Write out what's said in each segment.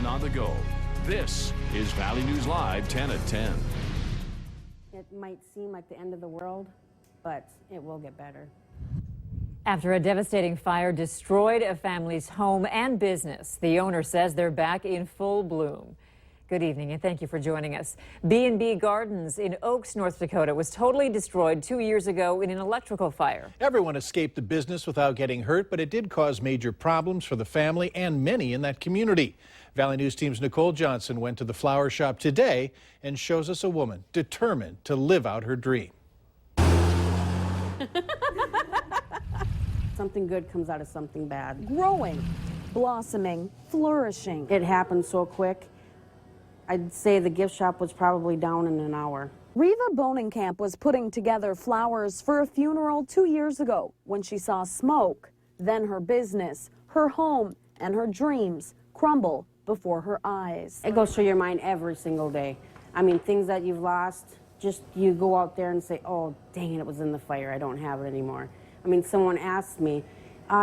on the go. This is Valley News Live 10 at 10. It might seem like the end of the world, but it will get better. After a devastating fire destroyed a family's home and business, the owner says they're back in full bloom. Good evening and thank you for joining us. B&B Gardens in Oaks, North Dakota was totally destroyed 2 years ago in an electrical fire. Everyone escaped the business without getting hurt, but it did cause major problems for the family and many in that community. Valley News Team's Nicole Johnson went to the flower shop today and shows us a woman determined to live out her dream. Something good comes out of something bad. Growing, blossoming, flourishing. It happened so quick. I'd say the gift shop was probably down in an hour. Riva Bonenkamp was putting together flowers for a funeral 2 years ago when she saw smoke. Then her business, her home, and her dreams crumble before her eyes. It goes through your mind every single day. I mean, things that you've lost, just you go out there and say, oh, dang it, it was in the fire. I don't have it anymore. I mean, someone asked me,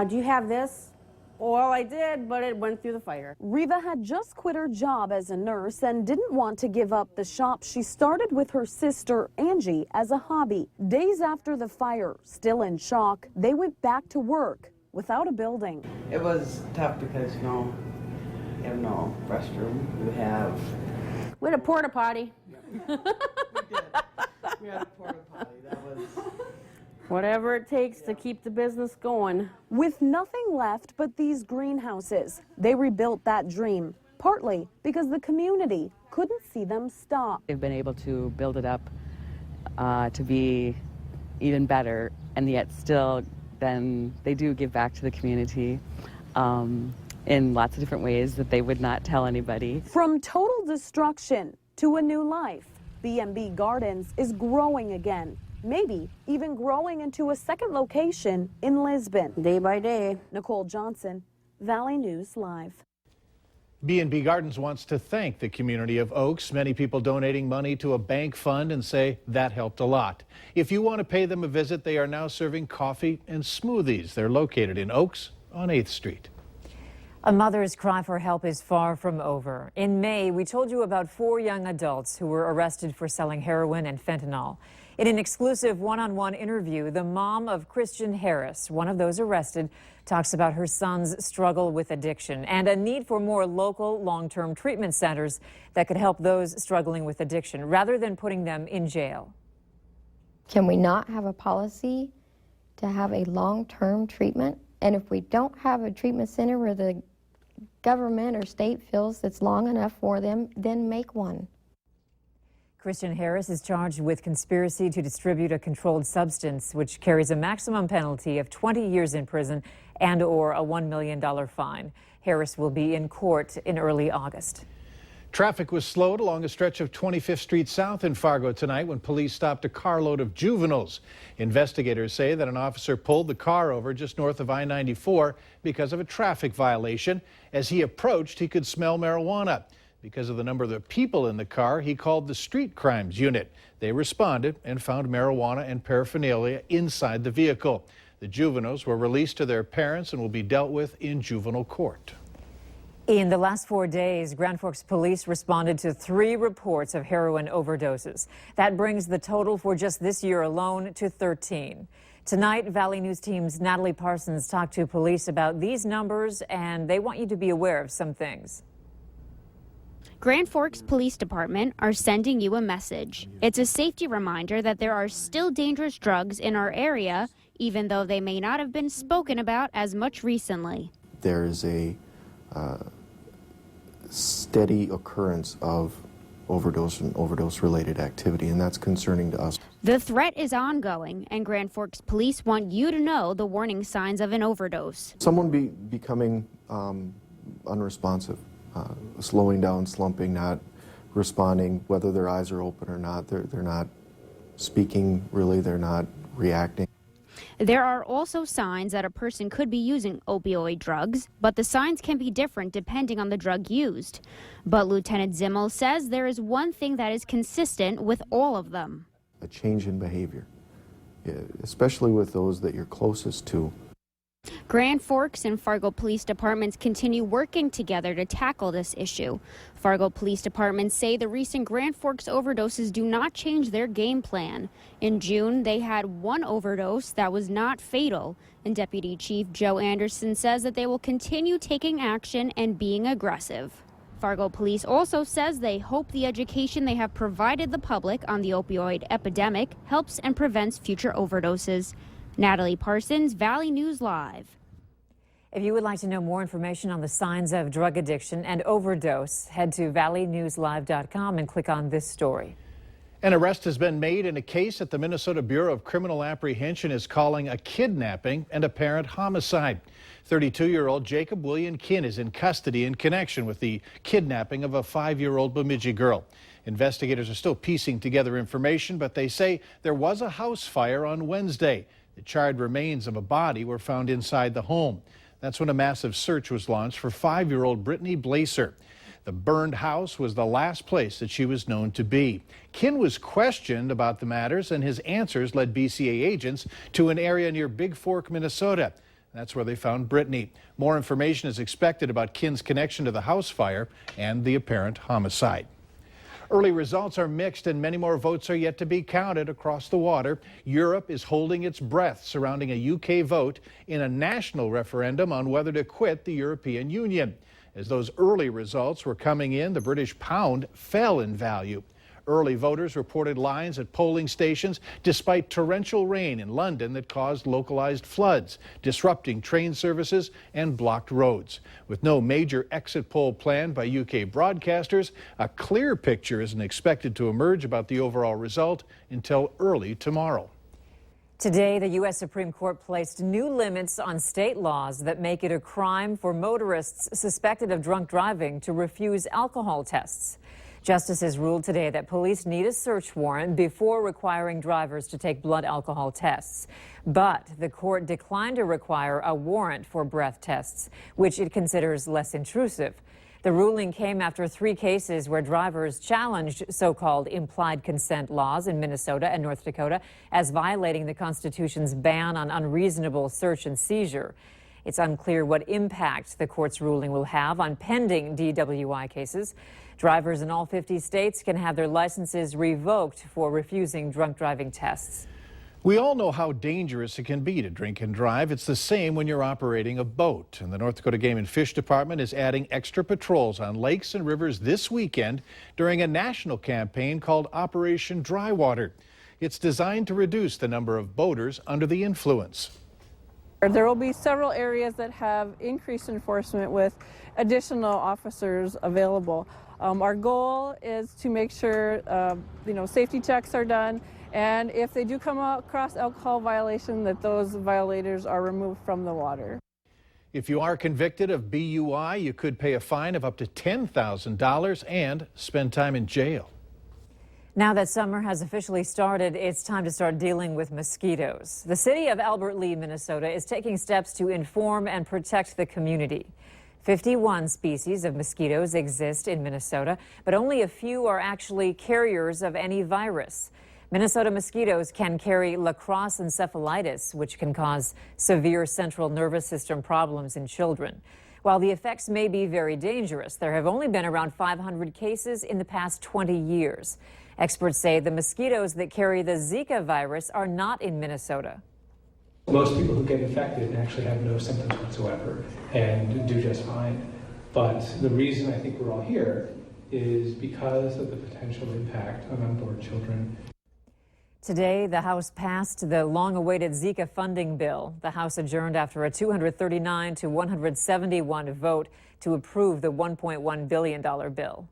do you have this? Well, I did, but it went through the fire. Riva had just quit her job as a nurse and didn't want to give up the shop she started with her sister, Angie, as a hobby. Days after the fire, still in shock, they went back to work without a building. It was tough because, you have no restroom. We had a porta potty. We did. We had a porta potty. That was... Whatever it takes to keep the business going. With nothing left but these greenhouses, they rebuilt that dream, partly because the community couldn't see them stop. They've been able to build it up to be even better, and yet still then they do give back to the community in lots of different ways that they would not tell anybody. From total destruction to a new life, B&B Gardens is growing again. Maybe even growing into a second location in Lisbon. Day by day. Nicole Johnson, Valley News Live. B&B Gardens wants to thank the community of Oaks, many people donating money to a bank fund and say that helped a lot. If you want to pay them a visit, they are now serving coffee and smoothies. They're located in Oaks on 8th Street. A mother's cry for help is far from over. In May, we told you about 4 young adults who were arrested for selling heroin and fentanyl. In an exclusive one-on-one interview, the mom of Christian Harris, one of those arrested, talks about her son's struggle with addiction and a need for more local long-term treatment centers that could help those struggling with addiction rather than putting them in jail. Can we not have a policy to have a long-term treatment? And if we don't have a treatment center where the government or state feels it's long enough for them, then make one. Christian Harris is charged with conspiracy to distribute a controlled substance, which carries a maximum penalty of 20 years in prison and/or a $1 million fine. Harris will be in court in early August. Traffic was slowed along a stretch of 25th Street South in Fargo tonight when police stopped a carload of juveniles. Investigators say that an officer pulled the car over just north of I-94 because of a traffic violation. As he approached, he could smell marijuana. Because of the number of the people in the car, he called the street crimes unit. They responded and found marijuana and paraphernalia inside the vehicle. The juveniles were released to their parents and will be dealt with in juvenile court. In the last 4 days, Grand Forks police responded to 3 reports of heroin overdoses. That brings the total for just this year alone to 13. Tonight, Valley News Team's Natalie Parsons talked to police about these numbers, and they want you to be aware of some things. Grand Forks Police Department are sending you a message. It's a safety reminder that there are still dangerous drugs in our area, even though they may not have been spoken about as much recently. There is a steady occurrence of overdose and overdose-related activity, and that's concerning to us. The threat is ongoing, and Grand Forks Police want you to know the warning signs of an overdose. Someone becoming unresponsive. Slowing down, slumping, not responding, whether their eyes are open or not. They're not speaking, really, they're not reacting. There are also signs that a person could be using opioid drugs, but the signs can be different depending on the drug used. But Lieutenant Zimmel says there is one thing that is consistent with all of them. A change in behavior, especially with those that you're closest to. Grand Forks and Fargo police departments continue working together to tackle this issue. Fargo police departments say the recent Grand Forks overdoses do not change their game plan. In June, they had one overdose that was not fatal, and Deputy Chief Joe Anderson says that they will continue taking action and being aggressive. Fargo police also says they hope the education they have provided the public on the opioid epidemic helps and prevents future overdoses. Natalie Parsons, Valley News Live. If you would like to know more information on the signs of drug addiction and overdose, head to valleynewslive.com and click on this story. An arrest has been made in a case that the Minnesota Bureau of Criminal Apprehension is calling a kidnapping and apparent homicide. 32-year-old Jacob William Kinn is in custody in connection with the kidnapping of a 5-year-old Bemidji girl. Investigators are still piecing together information, but they say there was a house fire on Wednesday. The charred remains of a body were found inside the home. That's when a massive search was launched for 5-year-old Brittany Blaser. The burned house was the last place that she was known to be. Kinn was questioned about the matters, and his answers led BCA agents to an area near Big Fork, Minnesota. That's where they found Brittany. More information is expected about Kinn's connection to the house fire and the apparent homicide. Early results are mixed and many more votes are yet to be counted across the water. Europe is holding its breath surrounding a UK vote in a national referendum on whether to quit the European Union. As those early results were coming in, the British pound fell in value. Early voters reported lines at polling stations despite torrential rain in London that caused localized floods, disrupting train services and blocked roads. With no major exit poll planned by UK broadcasters, a clear picture isn't expected to emerge about the overall result until early tomorrow. Today, the U.S. Supreme Court placed new limits on state laws that make it a crime for motorists suspected of drunk driving to refuse alcohol tests. Justices ruled today that police need a search warrant before requiring drivers to take blood alcohol tests. But the court declined to require a warrant for breath tests, which it considers less intrusive. The ruling came after 3 cases where drivers challenged so-called implied consent laws in Minnesota and North Dakota as violating the Constitution's ban on unreasonable search and seizure. It's unclear what impact the court's ruling will have on pending DWI cases. Drivers in all 50 states can have their licenses revoked for refusing drunk driving tests. We all know how dangerous it can be to drink and drive. It's the same when you're operating a boat. And the North Dakota Game and Fish Department is adding extra patrols on lakes and rivers this weekend during a national campaign called Operation Dry Water. It's designed to reduce the number of boaters under the influence. There will be several areas that have increased enforcement with additional officers available. Our goal is to make sure safety checks are done, and if they do come across alcohol violation, that those violators are removed from the water. If you are convicted of BUI, you could pay a fine of up to $10,000 and spend time in jail. Now that summer has officially started, it's time to start dealing with mosquitoes. The city of Albert Lea, Minnesota is taking steps to inform and protect the community. 51 species of mosquitoes exist in Minnesota, but only a few are actually carriers of any virus. Minnesota mosquitoes can carry La Crosse encephalitis, which can cause severe central nervous system problems in children. While the effects may be very dangerous, there have only been around 500 cases in the past 20 years. Experts say the mosquitoes that carry the Zika virus are not in Minnesota. Most people who get infected actually have no symptoms whatsoever and do just fine. But the reason I think we're all here is because of the potential impact on unborn children. Today, the House passed the long-awaited Zika funding bill. The House adjourned after a 239 to 171 vote to approve the $1.1 billion bill.